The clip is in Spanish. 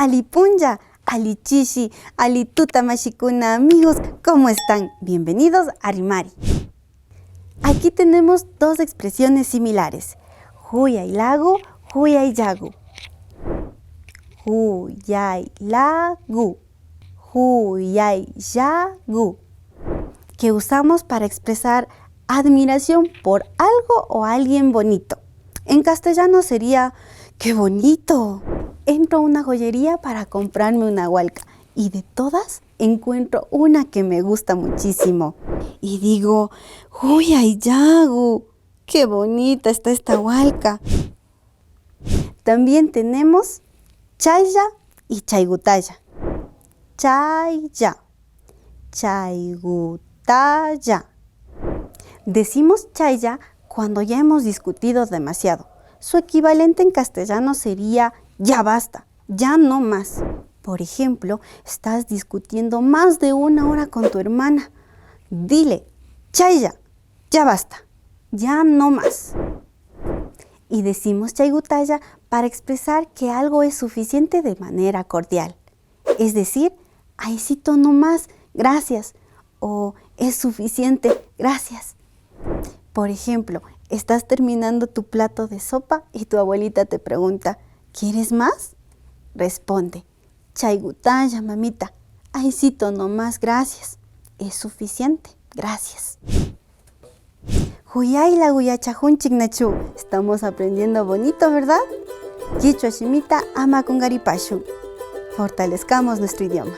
Alipunja, alichishi, alituta mashikuna, amigos, ¿cómo están? Bienvenidos a Rimari. Aquí tenemos dos expresiones similares. Huyaylagu, huyayyagu. Huyaylagu, huyayyagu. Que usamos para expresar admiración por algo o alguien bonito. En castellano sería, ¡qué bonito! Entro a una joyería para comprarme una hualca y de todas encuentro una que me gusta muchísimo. Y digo, ¡huyayyagu! ¡Qué bonita está esta hualca! También tenemos chayya y chaygutaya. Chayya, chaygutaya. Decimos chayya cuando ya hemos discutido demasiado. Su equivalente en castellano sería ya basta, ya no más. Por ejemplo, estás discutiendo más de 1 hora con tu hermana. Dile, chayya, ya basta, ya no más. Y decimos chaygutaya para expresar que algo es suficiente de manera cordial. Es decir, ahícito no más, gracias. O es suficiente, gracias. Por ejemplo, estás terminando tu plato de sopa y tu abuelita te pregunta, ¿quieres más? Responde, chaygutaya, mamita, ahícito no más, gracias. Es suficiente, gracias. Huyaylagu yachajunchik nachu. Estamos aprendiendo bonito, ¿verdad? Quichua shimita ama con garipashu. Fortalezcamos nuestro idioma.